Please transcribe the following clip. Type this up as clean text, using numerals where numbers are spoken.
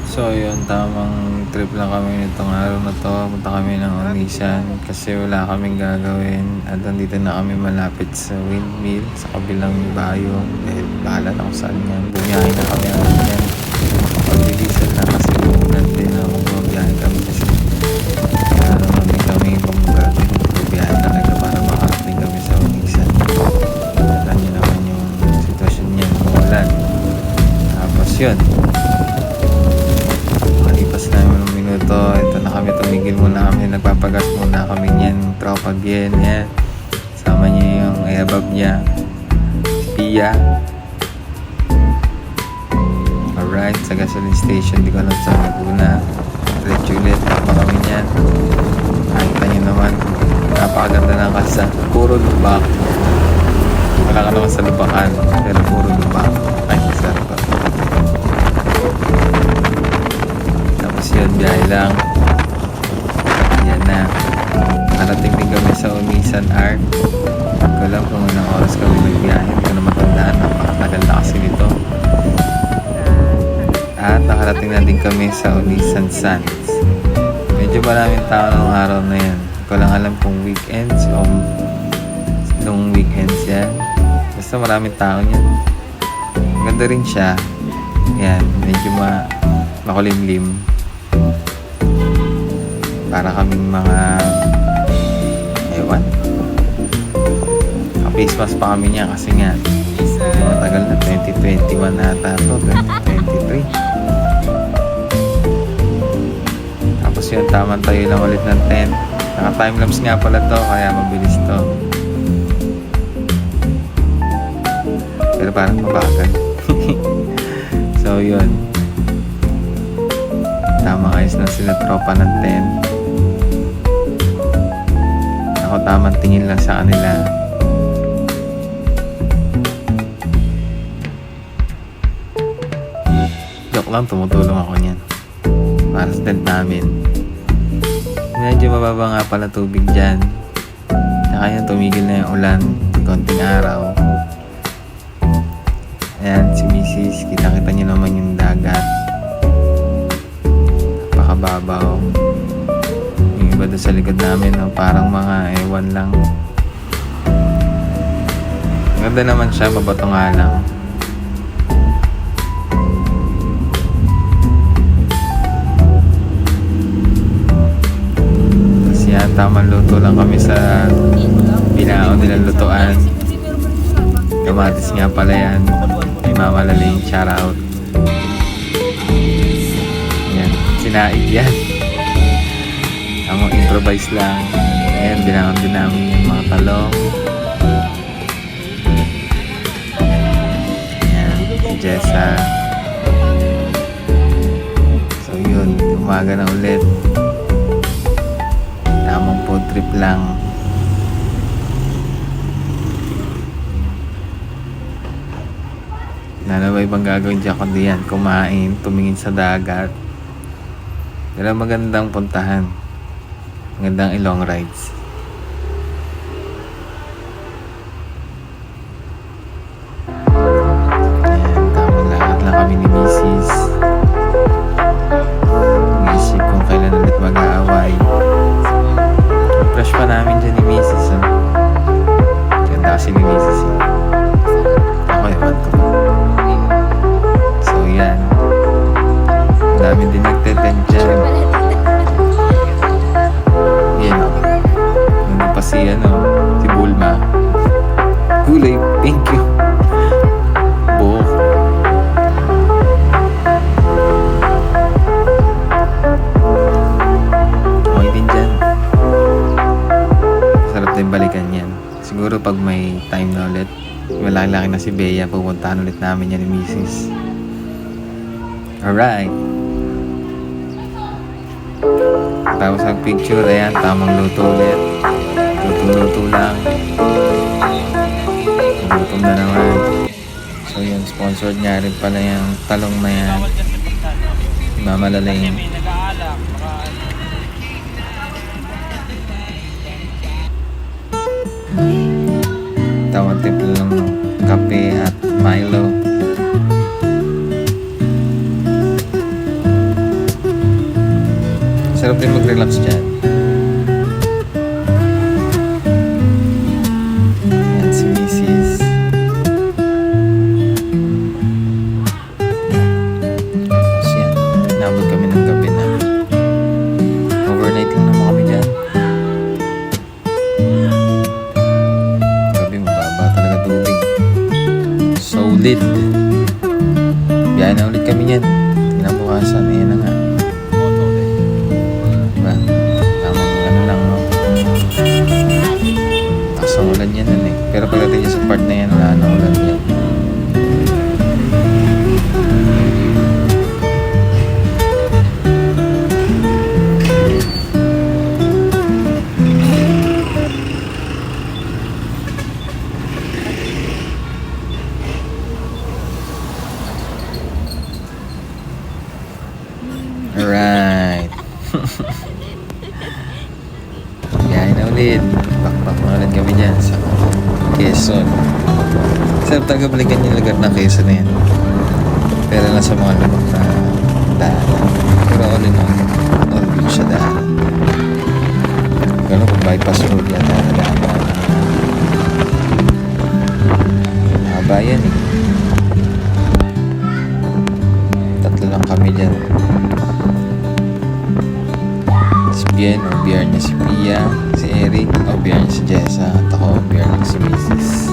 So yun, tamang trip lang kami nitong araw na to. Punta kami ng Onisan kasi wala kaming gagawin. At nandito na kami malapit sa windmill sa kabilang bayo. Eh, bahala na kung saan yan. Bumiyahin na kami agad yan. Pag-diesel na kasi umulan din na bumiyahin kami kasi wala naman din kami ibang gagawin. Bumiyahin na kami para makarating kami sa Onisan. Alam niyo naman yung sitwasyon niyan, umulan. Tapos yun, malipas na yung minuto, ito na kami, tumigil muna kami, nagpapagas muna kami niyan, tropa bien, yan. Sama niya yung ayabab niya, si Pia. Alright, sa gasoline station, di ko alam saan naguna. Diretso ulit, tapa kami niyan. Nakita niyo naman, napakaganda ng kasa, puro lubak. Wala ka naman sa lubakan, pero puro lubak. Ay, sarap ba? Tapos yun, biyahe lang. Yan na. Narating din kami sa Onisan Arc. Hindi ko alam kung ilang oras kami nagbiyahe. Hindi ko na matandaan. Napakatagal na kasi nito. At nakarating na din kami sa Onisan Sands. Medyo maraming tao ng araw na yan. Hindi ko lang alam kung weekends o nung weekends yan. Basta maraming tao yan. Maganda rin siya. Yan, medyo makulimlim. Para kaming mga ewan. Face mask pa kami niya kasi nga medyo matagal na, 2021 na ata to, 2023. Tapos yun, tamang tayo lang ulit ng tent. Naka timelapse nga pala to, kaya mabilis to. Pero parang mabagal. So yun, tamang ayos na sila tropa ng tent. Ako tamang tingin lang sa kanila. Joke lang, tumutulong ako niyan para sa tent namin. Medyo mababa nga pala tubig dyan. Saka yun, tumigil na yung ulan, konting araw. Ayan, si Mrs. Kita-kita niyo naman yung dagat. Napakababaw. Yung iba doon sa likod namin, no? Parang mga ewan lang. Maganda naman siya, mabato nga lang. Tapos yan, tamang luto lang kami sa binaon nilang lutuan. Kamatis nga pala yan. May mamalaling shoutout. Yan, sinaig yan. Ang improvise lang. Ayan, binaon din namin yung mga talong. Ayan, si Jessa. So yun, umaga na ulit. Tamang food trip lang. Ano ba ibang gagawin dyan kundi yan? Kumain, tumingin sa dagat. Pero magandang puntahan. Magandang long rides. Ayan, tamang lakad lang kami ni Mrs. Nag-iisip kung kailan ulit mag-aaway. Crush pa namin dyan ni Mrs. Oh. Ganda kasi ni Mrs. Eh. Ako ewan ko pa. So yan, ang dami din nagteten dyan. Yan o, nandun pa si si Bulma. Kulay pink yung buhok. Okay din dyan. Sarap din balikan yan. Siguro pag may time na ulit, malaki-laki na si Bea, pupuntahan ulit namin yan ni Mrs. Alright. Tapos ang picture, ayan, tamang luto ulit. Luto-luto lang. Lutom na naman. So yun, sponsored nga rin pala yung talong na yan. Mamalaling. Tawag timple lang ng kape at Milo. Sarap din mag-relax dyan. Yan si Mrs. Tapos yan, nabot kami ng gabi na. Overnight lang naman kami dyan. Gabi mababa talaga tubig. Solid. Biyahe na ulit kami yan. Kinabukasan, ayan na nga. Diba? Tamang ano lang, no? Kasang ulan yan nun eh. Pero pagdating niya sa part na yan, wala nang ulan yan. Alright. Biyahe na ulit. Bakbak na ulit kami dyan sa Quezon. Sarap talaga balikan yung lugar ng Quezon na yan. Pero lang sa mga lubak na daan. Pero all in all good siya daan. Gano'n kung bypass road yan na daan. Haba yan eh. Tatlo lang kami dyan. Si Bien, o BR niya si Pia, si Eric, o BR niya si Jessa, at ako, BR niya si Mrs.